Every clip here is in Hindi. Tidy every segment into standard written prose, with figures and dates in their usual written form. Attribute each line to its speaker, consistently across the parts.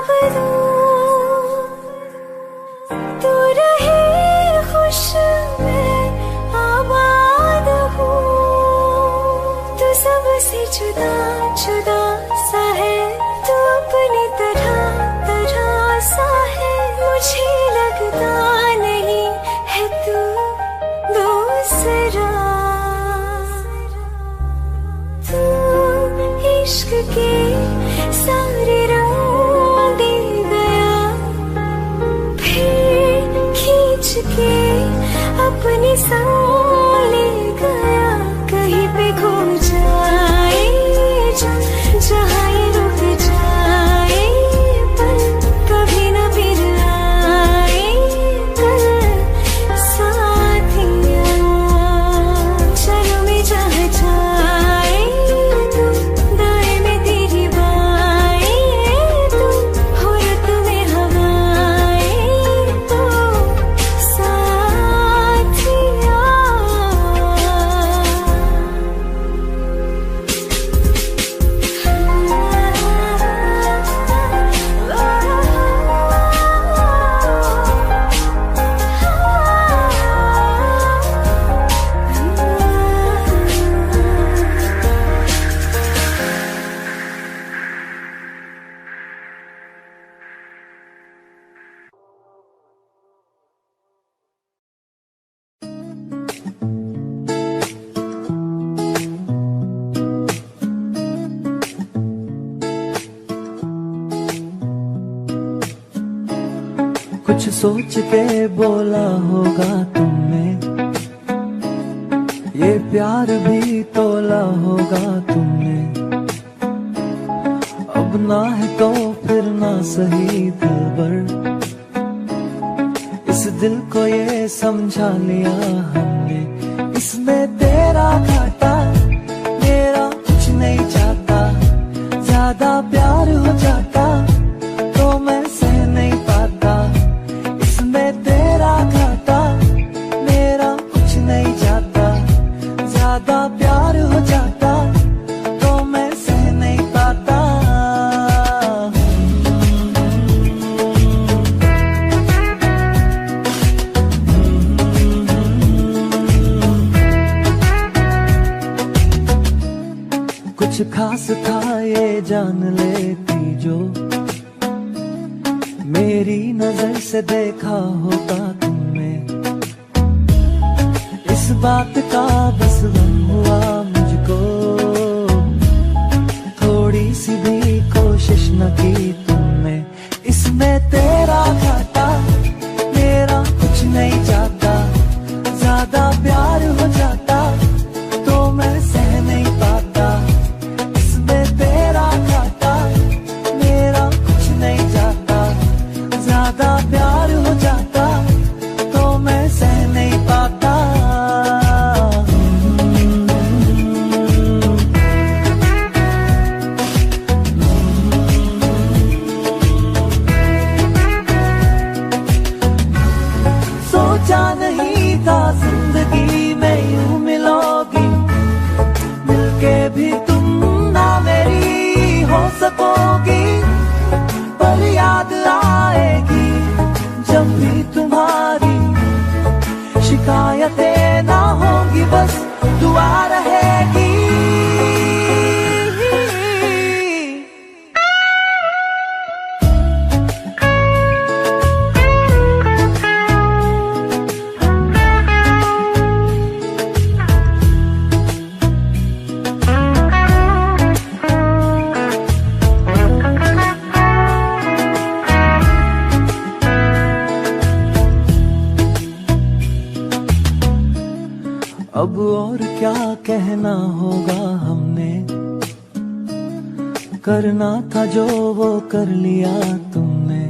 Speaker 1: दूं, तू रहे खुश मैं आबाद हूँ। तू सबसे जुदा जुदा सा है, तू अपनी तरह तरह सा है। मुझे लगता नहीं है तू दूसरा। तू इश्क के सारे रंग दे गया, फिर खींच के अपने संग ले गया। कहीं पे खो जाए जहाँ ये रुक जाए, पर कभी न फिर आए कल साथिया। चलो मैं जहाँ जाए तू, दाएं में तेरी बाएं तू, हो रत में हवाएं तो साथिया।
Speaker 2: कुछ सोच के बोला होगा तुमने, ये प्यार भी तोला होगा तुमने। अब ना है तो फिर ना सही दिलबर, इस दिल को ये समझा लिया हमने। इसमें तेरा घाटा मेरा कुछ नहीं जाता, ज्यादा प्यार हो जाता तो मैं सह नहीं पाता। इसमें तेरा घाटा मेरा कुछ नहीं जाता, ज्यादा प्यार हो जाता तो मैं सह नहीं पाता। कुछ खास था ये जान लेती जो, मेरी नजर से देखा होता तुमने। इस बात का बस गम हुआ मुझको, थोड़ी सी भी कोशिश न की तुमने। इसमें तेरा घाटा मेरा कुछ नहीं जाता, ज्यादा प्यार हो जाता तो मैं सह नहीं पाता। इसमें तेरा घाटा मेरा कुछ नहीं जाता, ज्यादा प्यार हो जाता तो मैं सह नहीं पाता। सोचा नहीं था जिंदगी में यूं मिलोगी, मिलके भी तुम ना मेरी हो सकोगी। पर याद आएगी जब भी तुम्हारी, शिकायतें ना होंगी बस दुआ रहेगी। अब और क्या कहना होगा हमने, करना था जो वो कर लिया तुमने।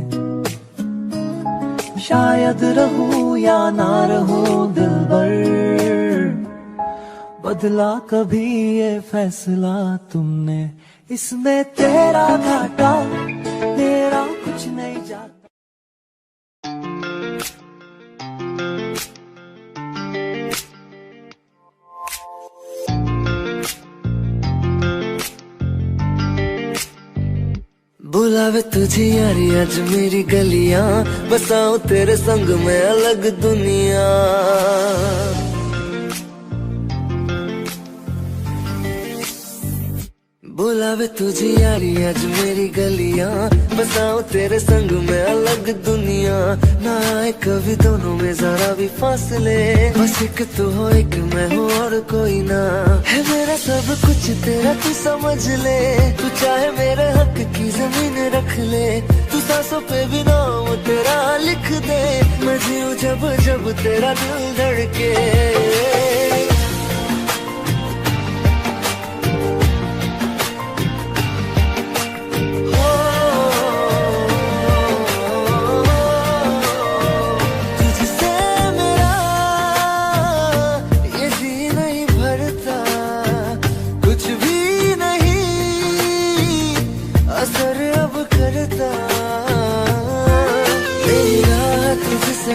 Speaker 2: शायद रहूं या ना रहूं दिलबर, बदला कभी ये फैसला तुमने। इसमें तेरा घाटा मेरा कुछ नहीं जाता।
Speaker 1: बुला
Speaker 2: बुलावे तुझे यारी आज मेरी गलियां, बसाऊं तेरे संग में अलग दुनिया। बुलावे तुझे यारी आज मेरी गलियां, बसाऊं तेरे संग में अलग दुनिया। ना आए कभी दोनों में जरा भी फासले, बस एक तू हो एक मैं हूँ और कोई ना। है मेरा सब कुछ तेरा तू समझ ले, तू चाहे मेरे हक की जमीन रख ले। तू सांसों पे भी नाम तेरा लिख दे, मैं जीऊं जब जब तेरा दिल धड़के।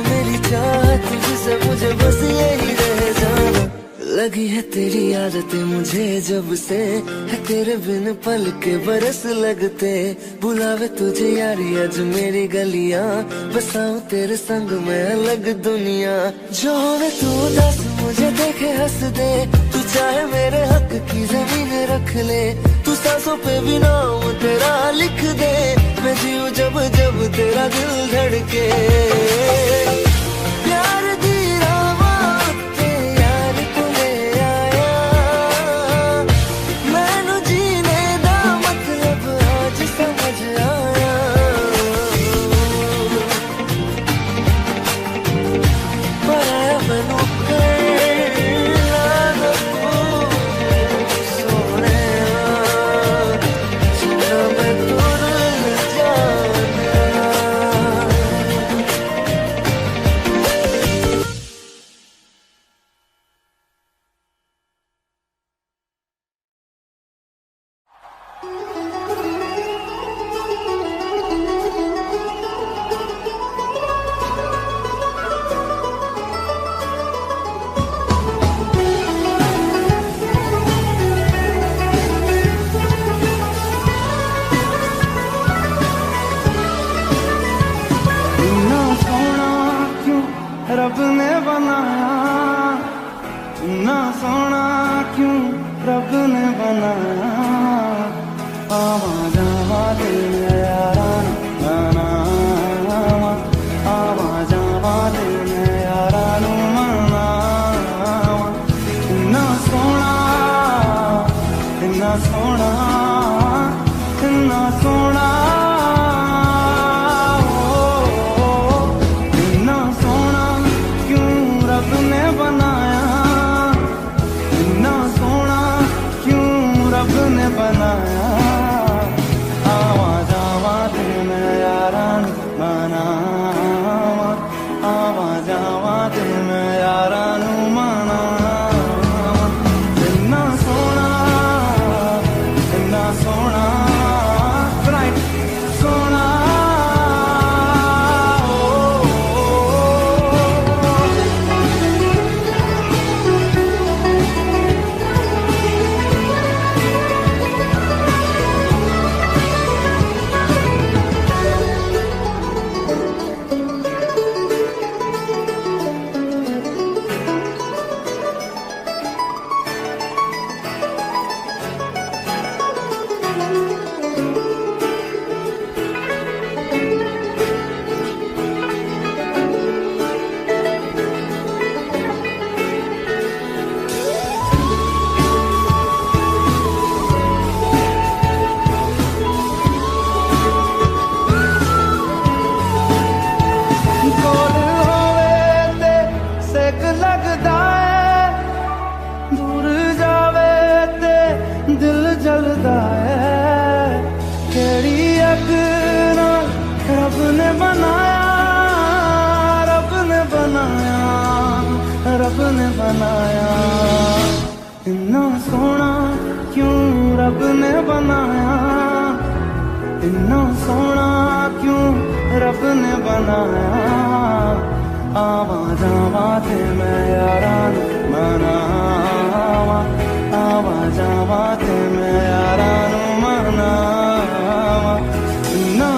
Speaker 2: मेरी चाहत तुझसे मुझे बस यही रह जाना। लगी है तेरी आदतें मुझे जब से, है तेरे बिन पल के बरस लगते। बुलावे तुझे यारी आज मेरी गलियां, बसाऊं तेरे संग में अलग दुनिया। जो मैं तू दस मुझे देखे हंस दे, तू चाहे मेरे हक की जमीन रख ले। तू सांसों पे भी नाम तेरा लिख दे, मैं जीऊं जब जब तेरा दिल धड़के। प्यार दी रावां ते यार तू ले आया, मैनू जीने दा मतलब आज समझ आया। पर आया मैनू
Speaker 3: रब ने बनाया, इतना सोना क्यों रब ने बनाया। आवा जावा दिल यारा गाना, आवा जावा दिल यारा मना। इतना सोना, इतना सोना, इतना सोना। बनाया आवा जावा दिल में यारा मना, आवा जावा दिल में यारा मना। इतना सोना, इतना सोना, सोना। जलदा है तेरी अग नाल रब ने बनाया, रब ने बनाया, रब ने बनाया। इतना सोना क्यों रब ने बनाया, इतना सोना क्यों रब ने बनाया। आवा जावा ते मैं यारा मनावा, आवा जावा ते मैं यारा मनावा। इतना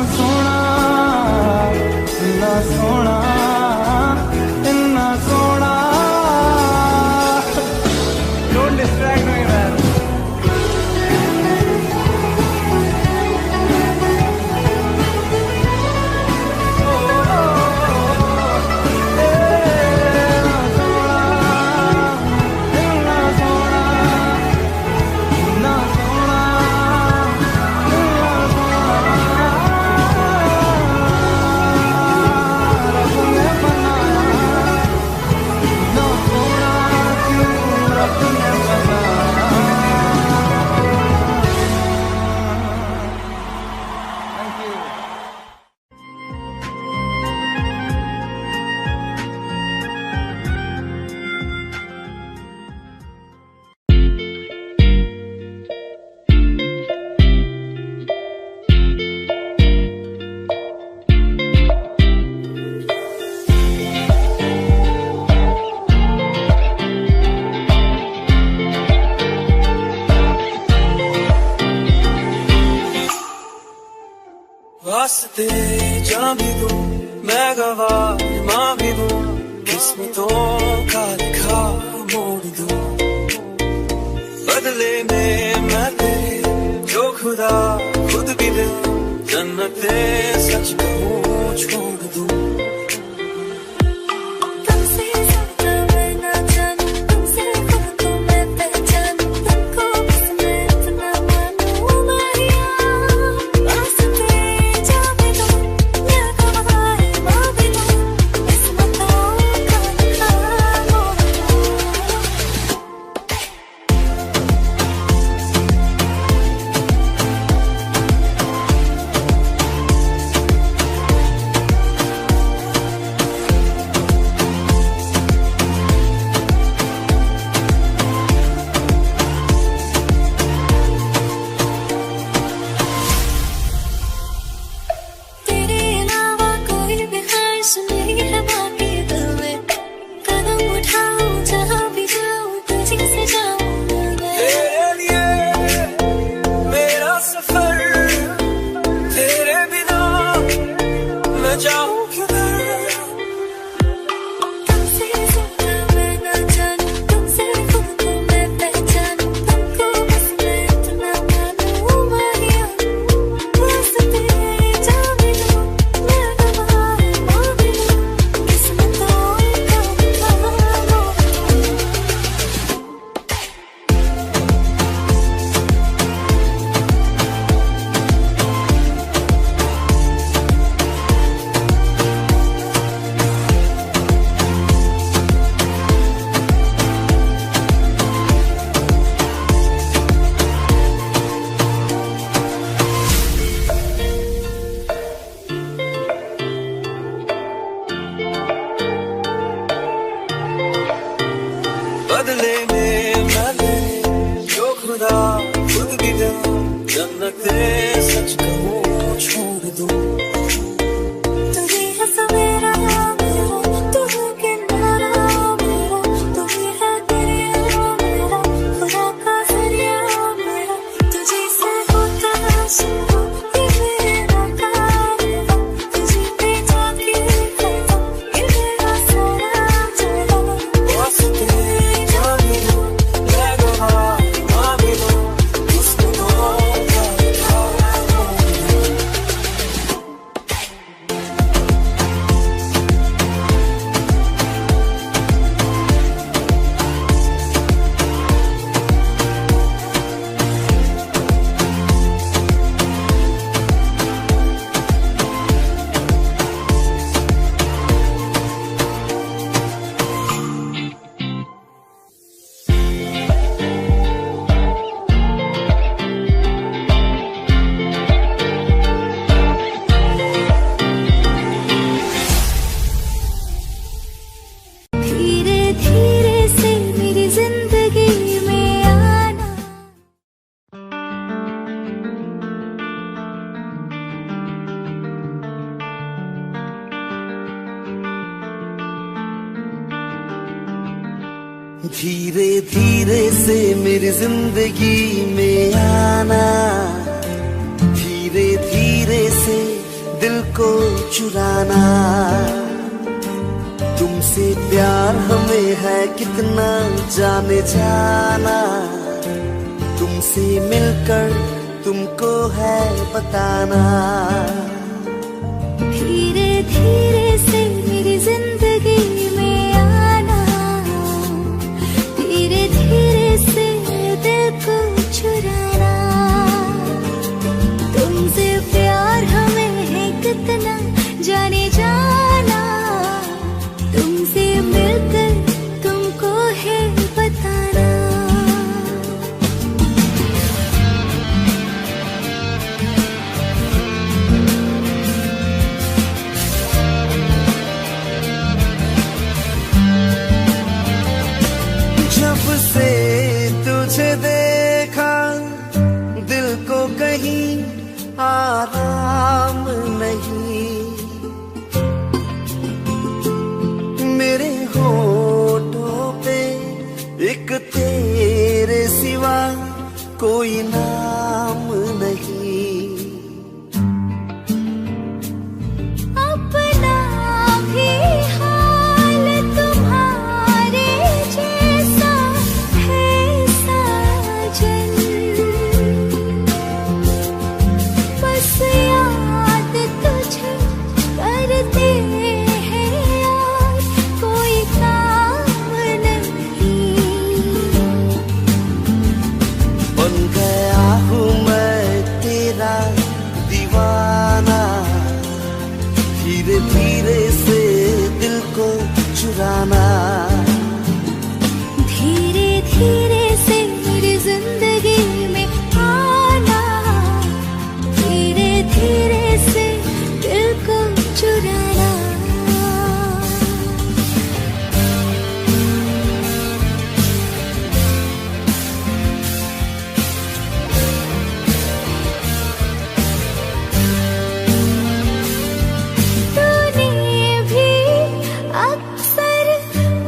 Speaker 2: वास्ते जा भी दूं मैं गवाह माँ भी दूं किस्मतों का लिखा मोड़ दूं बदले में मैं तेरे जो खुदा खुद भी दे जन्नते सच कहूँ छोड़ दूं
Speaker 1: तुमसे ज्यादा मैं ना जानूं तुमसे खुद को मैं पहचानूं तुमको बस मैं इतना मानूं माहिया वास्ते जा भी दूं मैं गवाह माँ भी दूं किस्मतों का लिखा मोड़ दूं तेरे अलावा कोई भी ख्वाहिश नहीं है बाकी दिल में कदम उठाऊं जहाँ भी जाऊं तुझी से जाऊं मैं
Speaker 2: तेरे लिए मेरा सफर तेरे बिना मैं जाऊं किधर
Speaker 1: तुमसे ज्यादा मैं ना जानूं तुमसे खुद को मैं पहचानूं तुमको बस मैं इतना मानूं माहिया वास्ते जा भी दूं मैं गवाह माँ भी दूं किस्मतों का लिखा मोड़ दूं
Speaker 2: बदले में मैं तेरे जो खुदा खुद भी दे जन्नते सच कहूँ छोड़ दूं
Speaker 1: तू ही है सवेरा मेरा तू है किनारा मेरा तू ही है दरिया मेरा खुदा का जरिया मेरा तुझी से होता शुरू ये मेरा कारवां तुझी पे जाके कहता ये मेरा सारा जहां
Speaker 2: वास्ते जा भी दूं मैं गवाह माँ भी दूं किस्मतों का लिखा मोड़ दूं
Speaker 1: धीरे धीरे से मेरी जिंदगी में आना
Speaker 2: धीरे धीरे से मेरी जिंदगी में आना धीरे धीरे से दिल को चुराना तुमसे प्यार हमें है कितना जाने जाना तुमसे मिलकर तुमको है बताना
Speaker 1: धीरे धीरे से मेरी जिंदगी में आना धीरे धीरे से दिल को चुराना तुमसे प्यार हमें है कितना जाने जाना तुमसे मिलकर तुमको है बताना
Speaker 2: धीरे से दिल को चुराना,
Speaker 1: धीरे धीरे से मेरी जिंदगी में आना, धीरे धीरे से दिल को चुराना।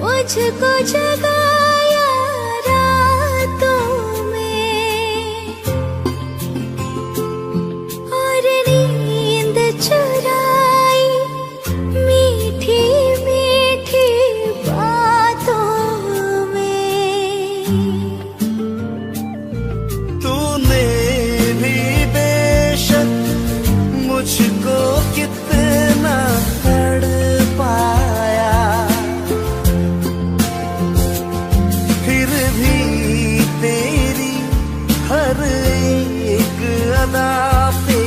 Speaker 1: मुझको जगाया रातों में और नींद चुराई मीठी मीठी बातों में।
Speaker 2: तूने भी बेशक मुझको कितना तड़पाया, फिर भी तेरी हर एक अदा पे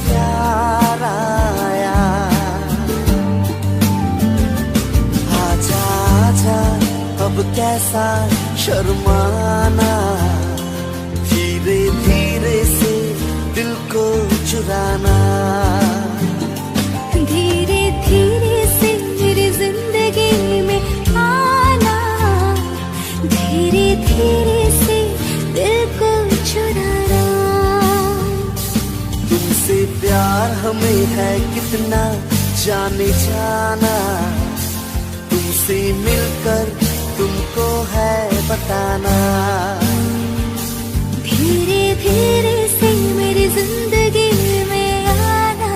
Speaker 2: प्यार आया। आजा आजा अब कैसा शर्माना, धीरे धीरे से दिल को चुराना,
Speaker 1: धीरे धीरे से मेरी जिंदगी में आना, धीरे धीरे से दिल को चुराना।
Speaker 2: तुमसे प्यार हमें है कितना जाने जाना, तुमसे मिलकर तुमको है बताना,
Speaker 1: धीरे धीरे से मेरी जिंदगी में आना,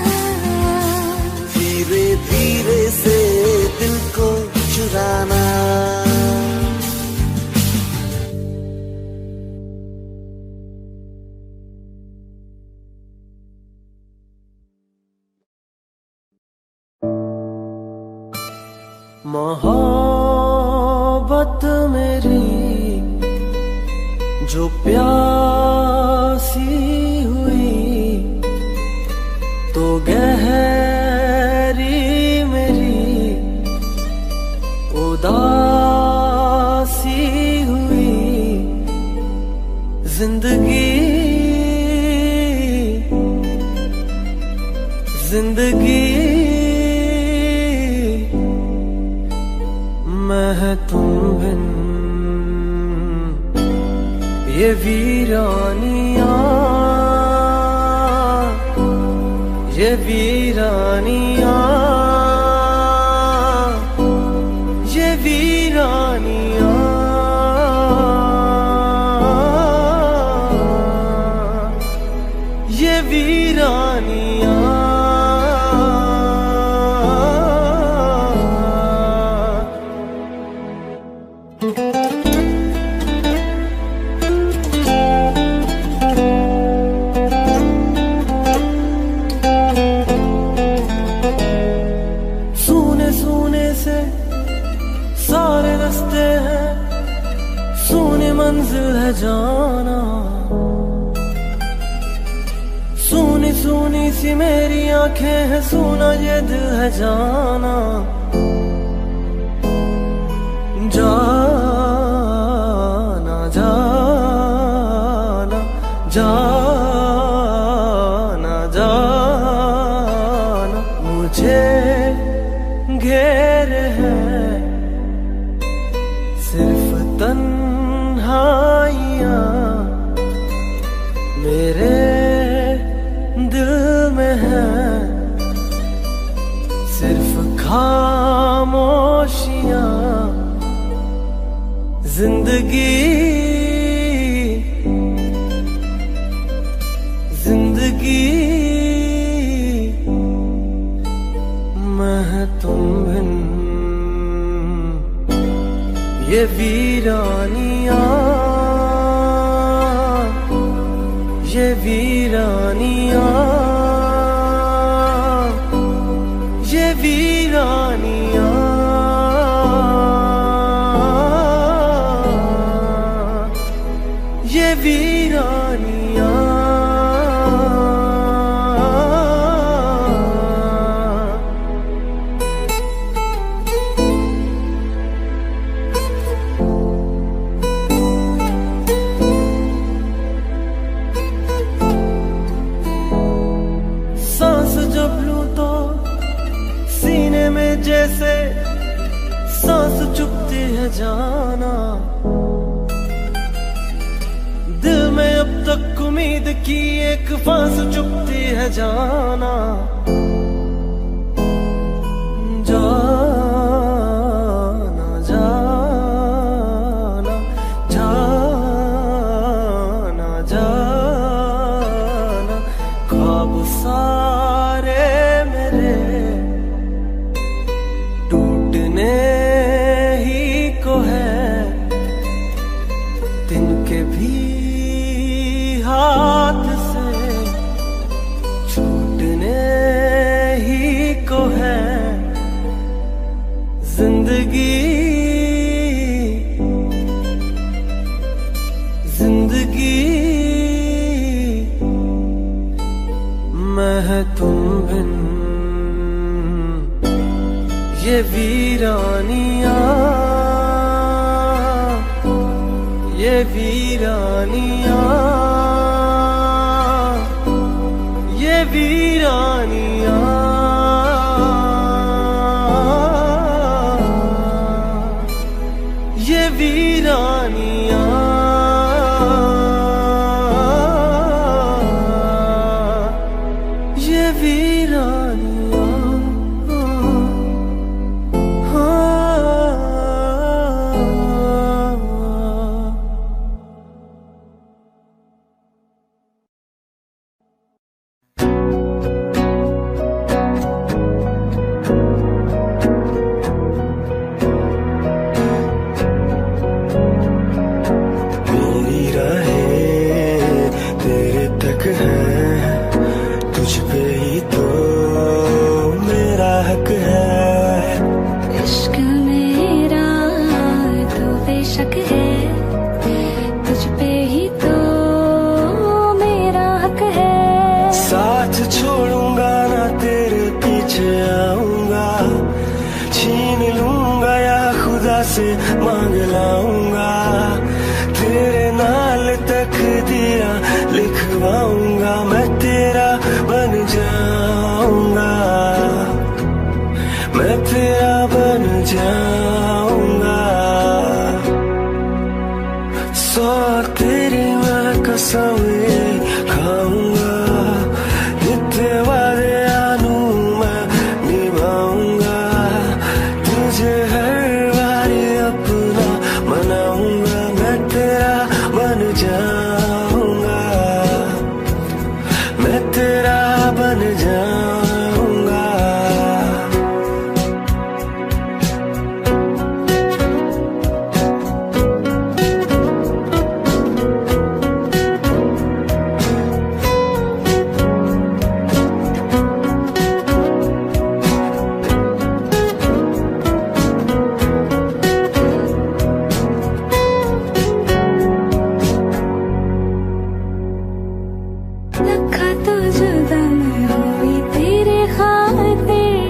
Speaker 2: धीरे धीरे से दिल को चुराना। मोहब्बत मेरी जो प्यासी हुई तो गहरी मेरी उदासी हुई। जिंदगी जिंदगी मैं तुम बिन ये वीरानियां, ये वीरानियां, ये वीरानियां, ये वीरानियां। मंजिल है जाना, सूनी सूनी सी मेरी आंखें हैं, सूना ये दिल है जाना। जाना जाना जाना जाना मुझे घेरे हैं सिर्फ तन्हाइयां, मेरे दिल में है सिर्फ खामोशियां। जिंदगी जिंदगी मैं तुम बिन ये वीरानियां, ये वीरानियां, ये वीरानियां, ये वीरानियां। जैसे सांस चुभती है जाना, दिल में अब तक उम्मीद की एक फांस चुभती है जाना। जाना जाना जाना जाना, ख्वाब सारे मेरे टूटने ही को है, तिनके भी हाथ से छूटने ही को है। जिंदगी जिंदगी मैं है तुम बिन ये वीरानियां, ये वीरानियां, ये वीरानियां, ये वीरानियां, ये वीरानियां। से मांग लाऊंगा, तेरे नाल तकदीरा लिखवाऊंगा, मैं तेरा बन जाऊंगा, मैं तेरा बन जाऊंगा। सौ तेरी मैं कसम खाऊंगा, नित्य वादे आनू मैं निभाऊंगा, तुझे हर बारी अपना मनाऊंगा, मैं तेरा बन जाऊंगा, मैं तेरा बन जाऊंगा।
Speaker 1: लखा तो जुदा मैं हुई तेरे खातिर,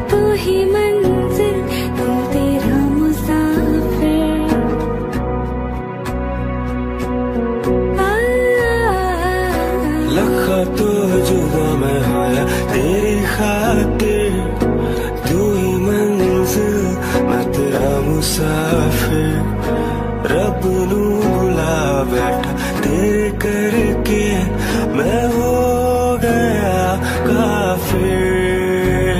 Speaker 1: तू ही मंजिल तू तेरा मुसाफिर।
Speaker 2: लखा तो जुदा मैं होया तेरी खातिर, तू ही मंजिल मैं तेरा मुसाफिर। रब नू बुला बैठा तेरे करके, मैं हो गया काफिर।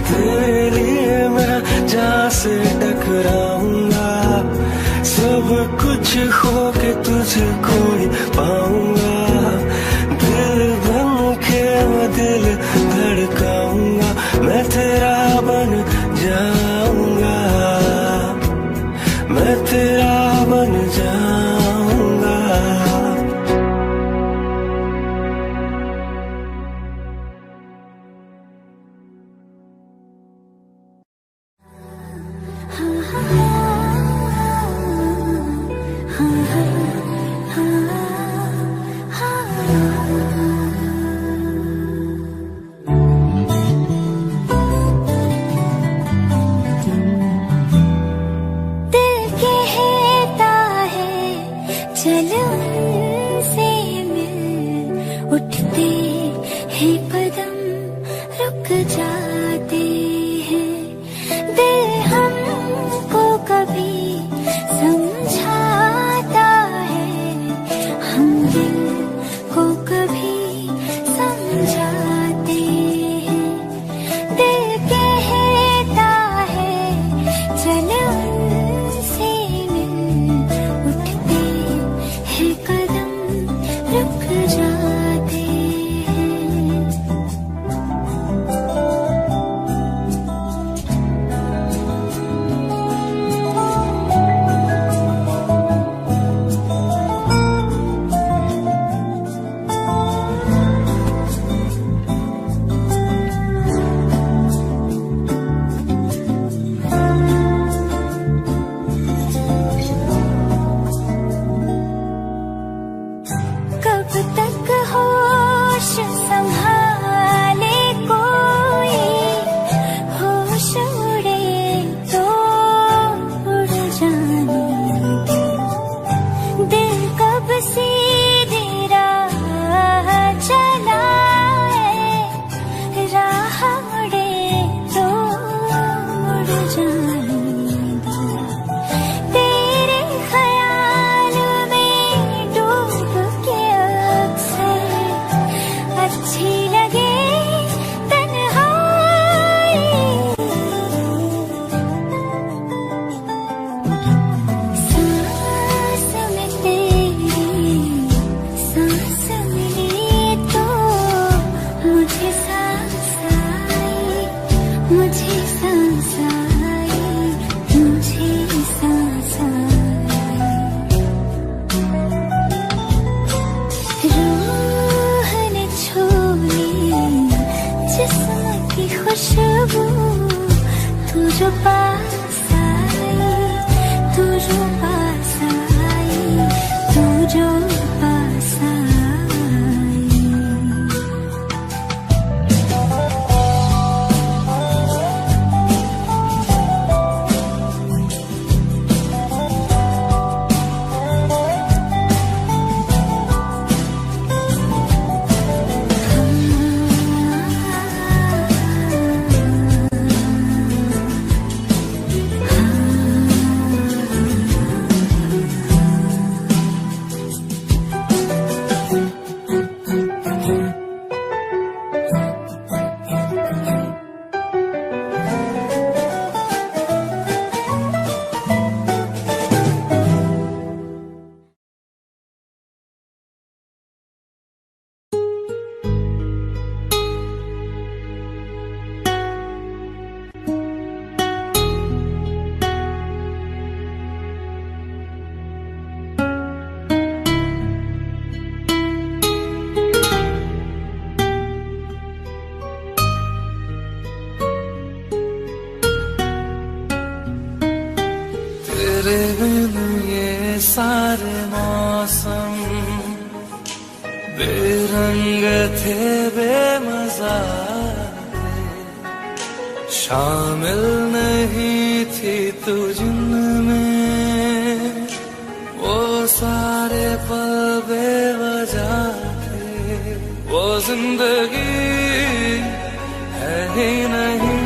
Speaker 2: तेरे लिए मैं जहाँ से टकराऊंगा, सब कुछ खो के तुझको ही पाऊंगा। दिल बन के मैं दिल धड़काऊंगा, मैं तेरा बन जाऊंगा, मैं तेरा बन जाऊंगा।
Speaker 1: दिल कहता है चल उनसे मिल, उठते हैं कदम रुक जाते हैं, सांस आई, मुझे सांस आई। रूह ने छू ली जिस्म की खुशबू, तू जो पास आई, तू जो पास आई, तू जो पास आई।
Speaker 2: तेरे बिन ये सारे मौसम बेरंग थे, बेमजा थे, शामिल नहीं थी तू जिनमें, वो सारे पल बेवजह थे। वो जिंदगी है ही नहीं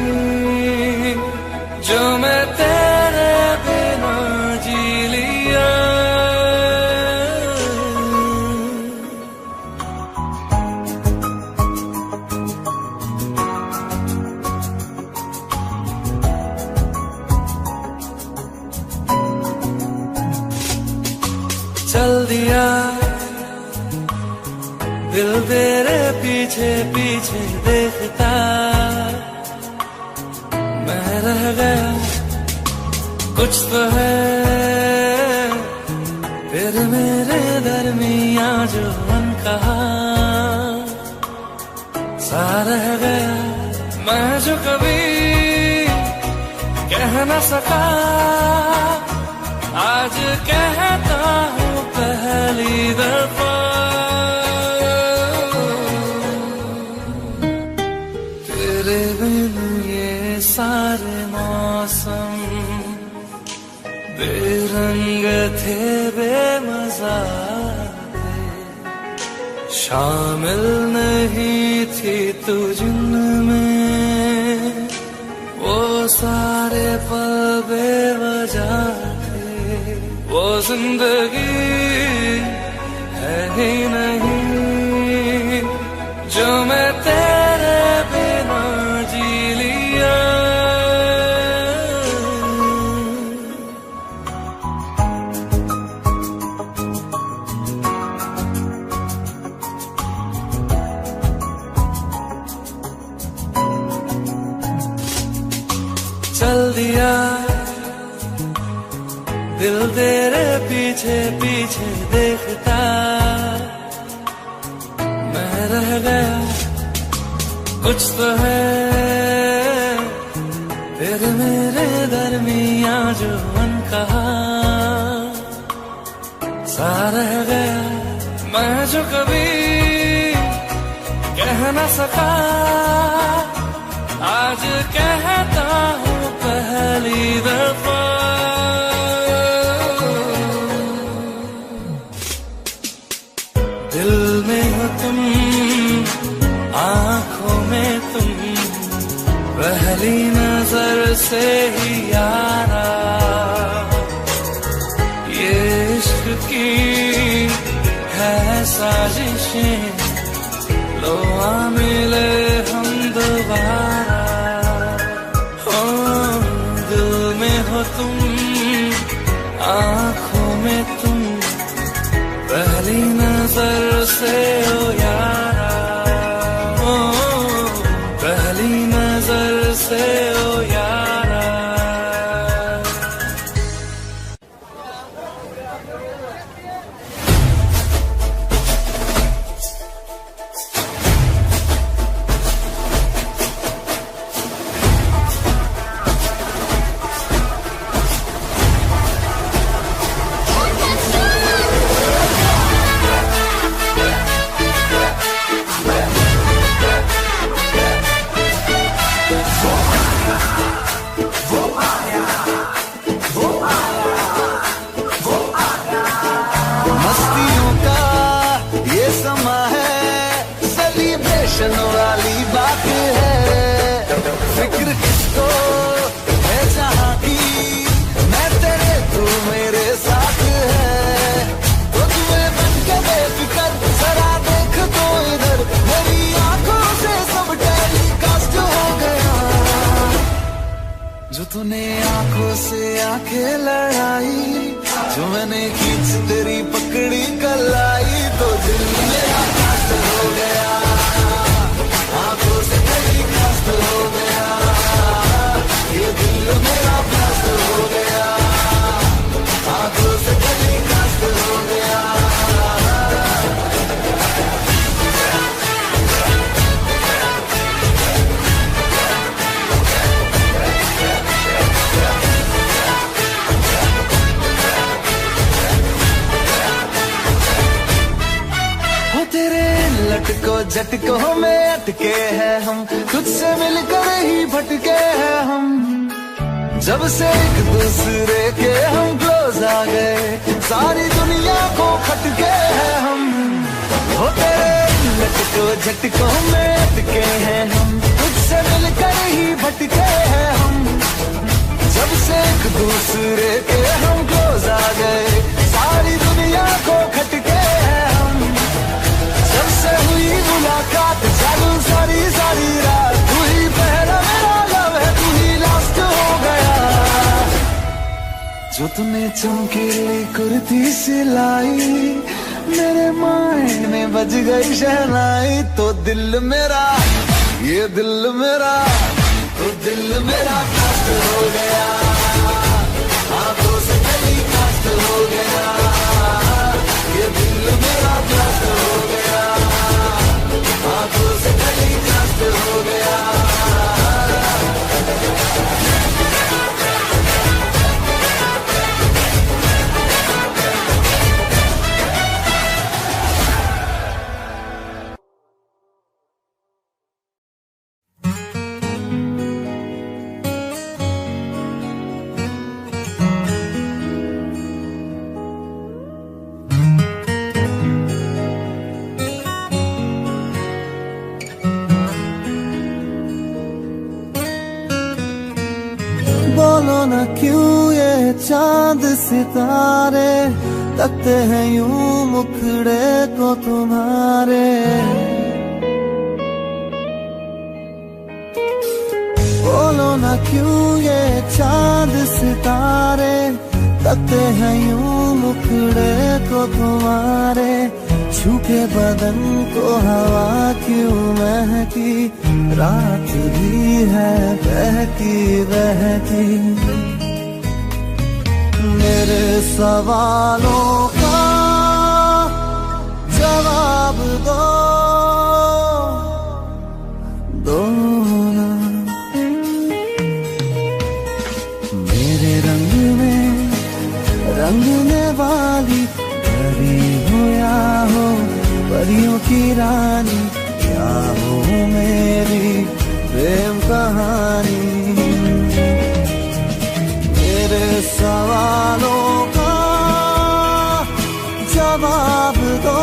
Speaker 2: जो मैं तेरे बिना जी लिया। चल दिया दिल तेरे पीछे पीछे देखता, मैं रह गया कुछ तो है फिर मेरे दरमियां जो अनकहा सा रह गया। मैं जो कभी कह न सका आज कहता हूँ पहली दफा। तेरे बिन ये सारे मौसम बेरंग थे, बेमजा थे, शामिल नहीं थी तू जिनमें, वो सारे पल बेवजह थे। वो जिंदगी है ही नहीं जो मैं तेरे बिना जी लिया। चल दिया दिल तेरे पीछे पीछे देखता, मैं रह गया कुछ तो है फिर मेरे दरमियां जो अनकहा सा रह गया। मैं जो कभी कह न सका आज कहता हूँ पहली दफा। दिल में हो तुम, आँखों में तुम, पहली नजर से ही यारा, ये इश्क की है साजिशें, लो आ मिले हम दोबारा। हो दिल में हो तुम, आँखों में तुम, पहली नजर से ओ यारा, ओ पहली नजर से ओ यारा।
Speaker 3: जो तूने आंखों से आंखें लड़ाई, जो मैंने खींच तेरी पकड़ी कलाई, तो दिल मेरा मस्त हो गया, आंखों से तेरी मस्त हो गया, ये दिल मेरा मस्त हो गया, आंखों से तेरी मस्त हो गया। लटको झटकों में अटके हैं हम, खुद से मिलकर ही भटके हैं हम, जब से एक दूसरे के हम क्लोज आ गए, सारी दुनिया को खटके हैं हम। हो तेरे लटको झटकों में अटके हैं हम, खुद से मिलकर ही भटके हैं हम, जब से एक दूसरे के हम क्लोज आ गए, सारी दुनिया को खटके हैं हम। जब से हुई मुलाकात जागू सारी सारी रात, तू ही पहला मेरा लव है, तू ही लास्ट हो गया। जो तूने चमकीली कुर्ती सिलाई, मेरे माइंड में बज गई शहनाई, तो दिल मेरा, ये दिल मेरा, तो दिल मेरा मस्त हो गया, आंखों से गली मस्त हो गया, ये दिल मेरा मस्त हो गया, आंखों से गली मस्त हो गया।
Speaker 2: बोलो ना क्यों ये चांद सितारे तकते हैं यूं मुखड़े को तुम्हारे। बोलो ना क्यों ये चांद सितारे तकते हैं यूं मुखड़े को तुम्हारे। छूके बदन को हवा क्यों महकी, रात भी है बहकी बहकी। मेरे सवालों का जवाब दो ना। मेरे रंगने वाली परी हो या हो परियों की रानी, क्या हो मेरी प्रेम कहानी। मेरे सवालों का जवाब दो।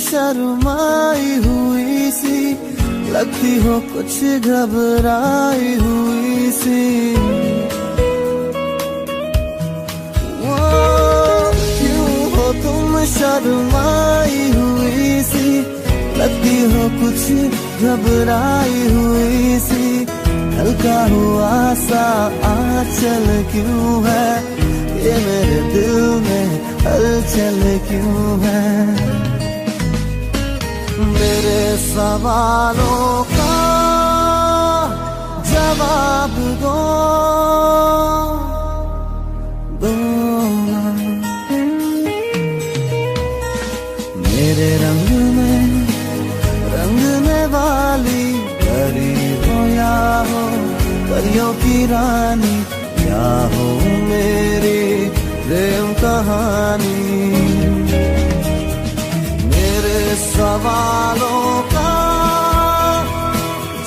Speaker 2: शर्माई हुई सी लगती हो, कुछ घबराई हुई सी। क्यों हो तुम शर्माई हुई सी लगती हो, कुछ घबराई हुई सी। हल्का हुआ सा आंचल क्यों है, ये मेरे दिल में हलचल क्यों है। मेरे सवालों का जवाब दो ना। मेरे रंगने वाली परी हो या हो परियों की रानी, क्या हो मेरी प्रेम कहानी।
Speaker 3: सवालों का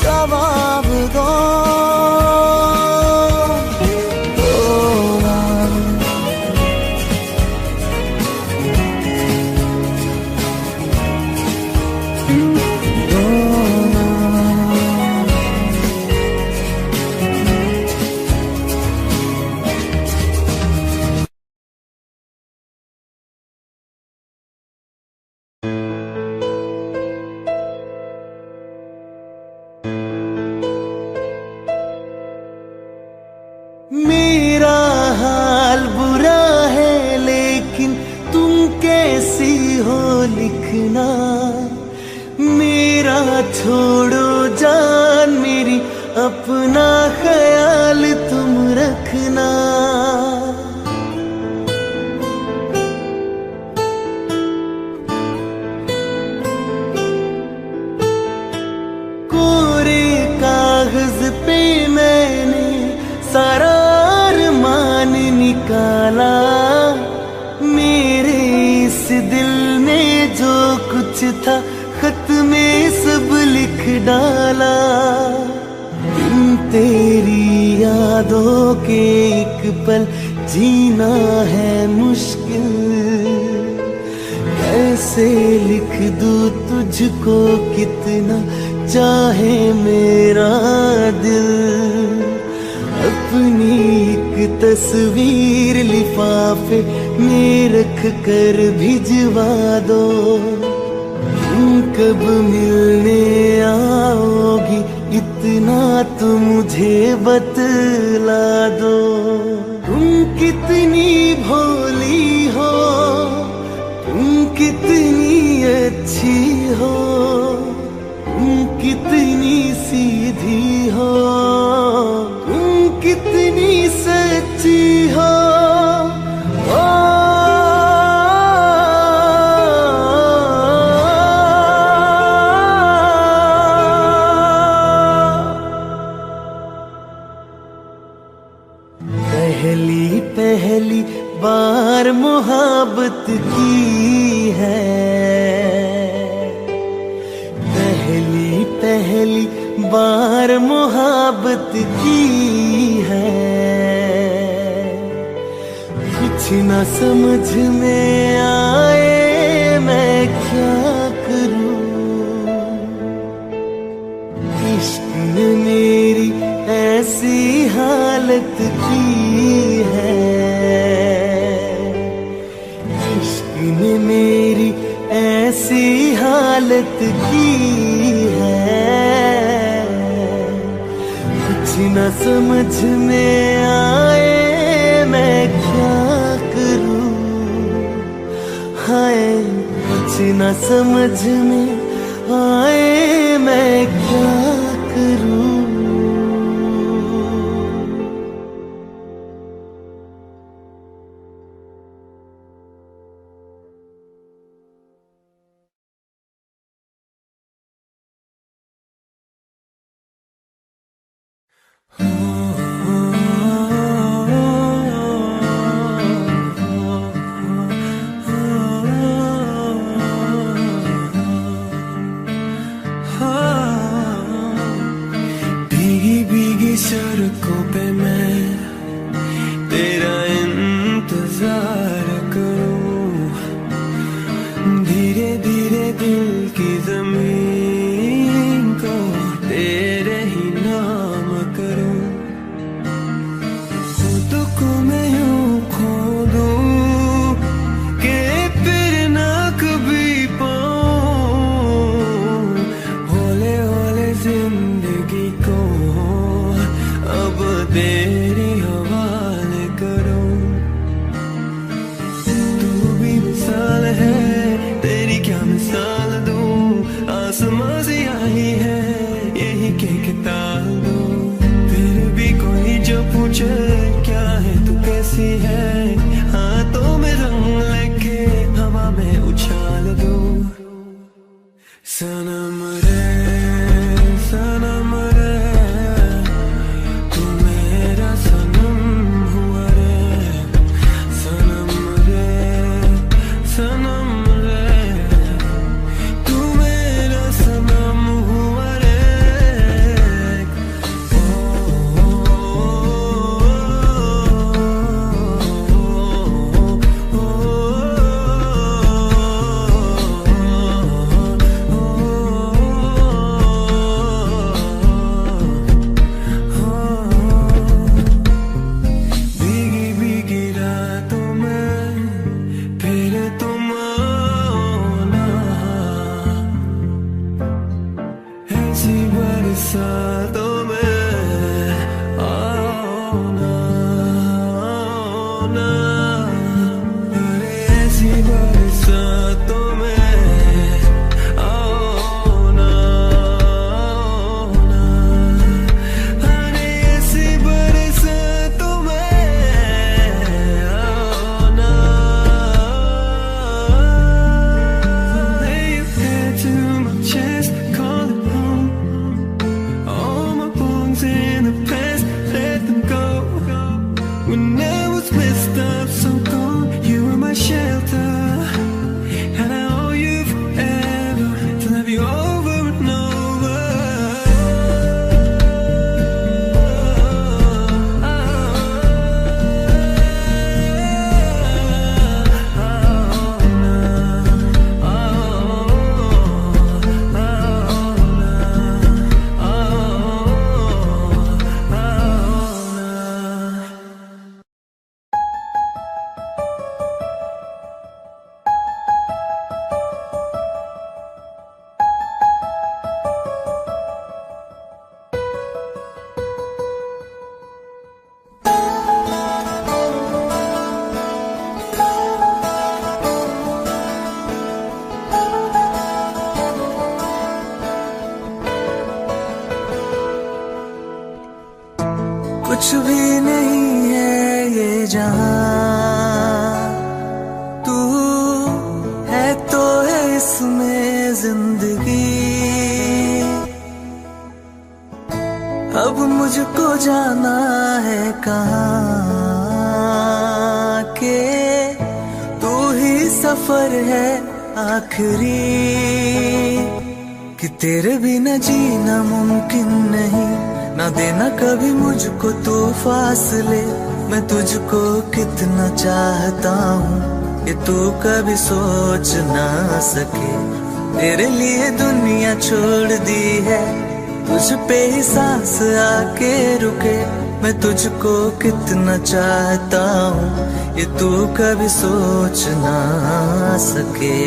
Speaker 3: जवाब दो। मेरा हाल बुरा है लेकिन तुम कैसी हो लिखना। मेरा छोड़ो जान मेरी अपना ख्याल तुम रखना। कोरे कागज पे मैंने सारा निकाला। मेरे इस दिल में जो कुछ था खत में सब लिख डाला। इन तेरी यादों के एक पल जीना है मुश्किल। कैसे लिख दूं तुझको कितना चाहे मेरा दिल। अपनी एक तस्वीर लिफाफे में रख कर भिजवा दो। तुम कब मिलने आओगी इतना तो मुझे बतला दो। तुम कितनी भोली हो, तुम कितनी अच्छी हो, तुम कितनी सीधी हो, कितनी सच्ची हो। पहली पहली बार मोहब्बत की है। पहली पहली बार मोहब्बत की है। कुछ न समझ में आए मैं क्या करूं। इश्क ने मेरी ऐसी हालत की है। इश्क ने मेरी ऐसी हालत की है। न समझ में आए मैं क्या करूं। हाय कुछ न समझ में आए मैं क्या करूं।
Speaker 4: सड़कों पे मैं तेरा इंतजार करूं। धीरे धीरे दिल की जमीन को तेरे ही नाम करूं। खुद को मैं यूं खो दूं कि फिर ना कभी पाऊं। हौले हौले जिंदगी को अब तेरे हवाले करूं। तू भी मिसाल है तेरी क्या मिसाल दूं। आसमां से आई है यही कह के टाल दूं। फिर भी कोई जो पूछे क्या है तू कैसी है। हाथों में रंग लेके हवा में उछाल दूं। सनम रे सनम रे सनम रे तू
Speaker 2: कुछ भी नहीं है ये जहां, तू है तो है इसमें जिंदगी। अब मुझको जाना है कहाँ के तू ही सफर है आखिरी, कि तेरे बिना जीना मुमकिन नहीं, ना देना कभी मुझको तू फासले। मैं तुझको कितना चाहता हूँ ये तू कभी सोच ना सके। तेरे लिए दुनिया छोड़ दी है, तुझ पे ही सांस आके रुके। मैं तुझको कितना चाहता हूँ ये तू कभी सोच ना सके।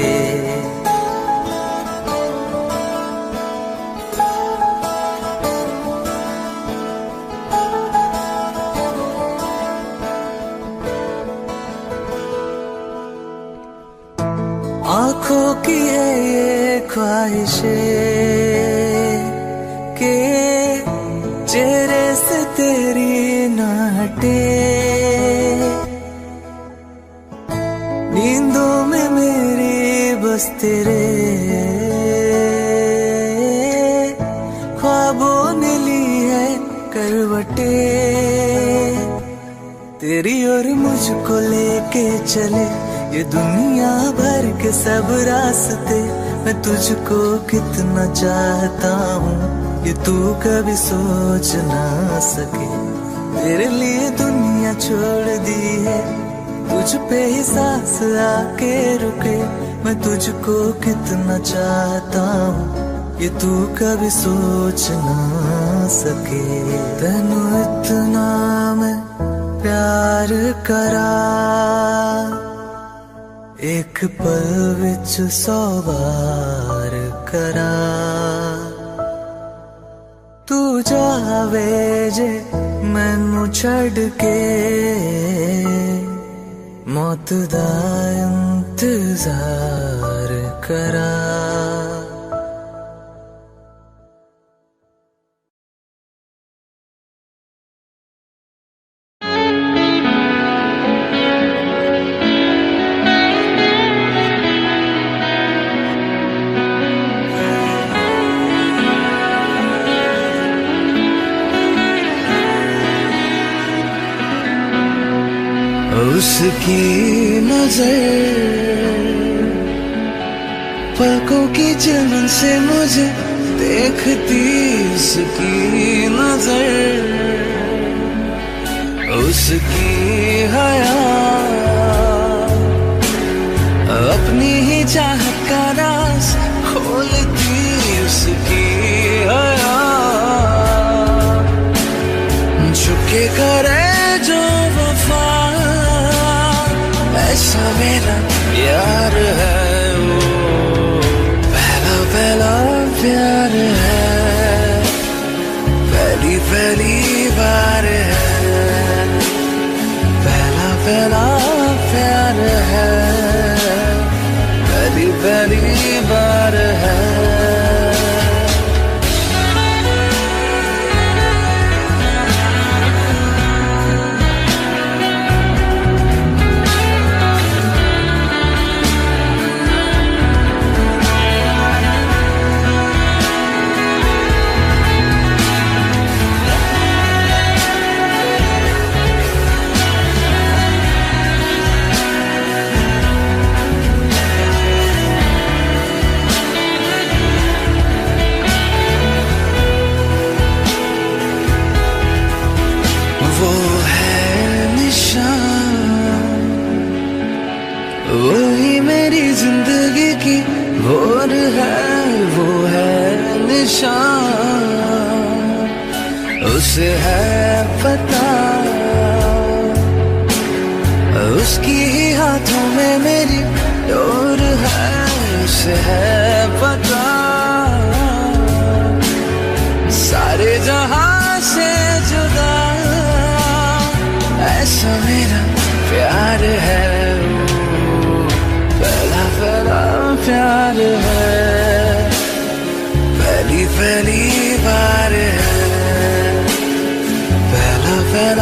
Speaker 2: आंखों की है ये ख्वाहिशें के चेहरे से तेरी ना हटे। नींदों में मेरी बस तेरे ख्वाबों ने ली है करवटे। तेरी और मुझको लेके चले ये दुनिया भर के सब रास्ते। मैं तुझको कितना चाहता हूँ ये तू कभी सोच ना सके। तेरे लिए दुनिया छोड़ दी है, तुझ पे ही सांस आके रुके। मैं तुझको कितना चाहता हूँ ये तू कभी सोच ना सके। तेनू इतना मैं प्यार करा, एक पल विच 100 बार करा। तू जावे जे मैनू छड़ के, मौत दा इंतजार करा। उसकी नजर पलकों की चिलमन से मुझे देखती, उसकी नजर उसकी हया अपनी ही चाहत का राज खोलती। उसकी हया झुके करे जो वफा, ऐसा मेरा प्यार है वो पहला पहला प्यार है, पहली पहली बार है। पहला पहला प्यार है, पहली पहली बार है। वो है निशान, वही मेरी जिंदगी की भोर है। वो है निशान, उसे है पता, उसकी ही हाथों में मेरी डोर है। उसे है पता सारे जहां से जुदा, ऐसा मेरा प्यार है वो पहला पहला प्यार है, पहली पहली बार है। पहला पहला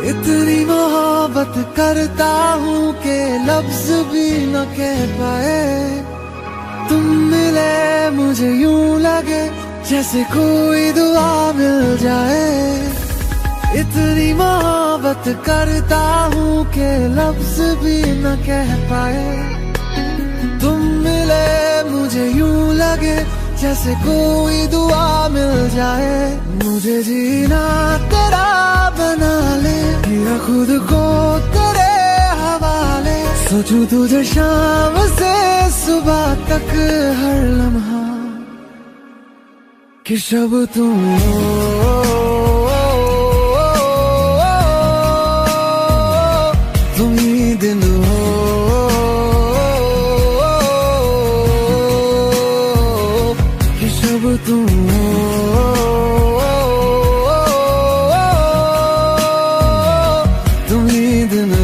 Speaker 2: इतनी मोहब्बत करता हूँ कि लफ्ज भी न कह पाए। तुम मिले मुझे यूं लगे जैसे कोई दुआ मिल जाए। इतनी मोहब्बत करता हूँ कि लफ्ज भी न कह पाए। तुम मिले मुझे यूं लगे जैसे कोई दुआ मिल जाए। मुझे जीना तेरा बना ले, मेरा खुद को तेरे हवाले। सोचूं तुझे शाम से सुबह तक हर लम्हा कि शब तुम हो, तुम ही दिन हो, कि शब तुम हो, तुम ही दिन हो।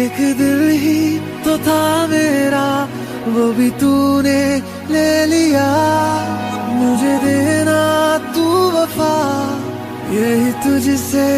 Speaker 2: एक दिल ही तो था मेरा, वो भी तूने ले लिया। मुझे देना तू वफा, यही तुझसे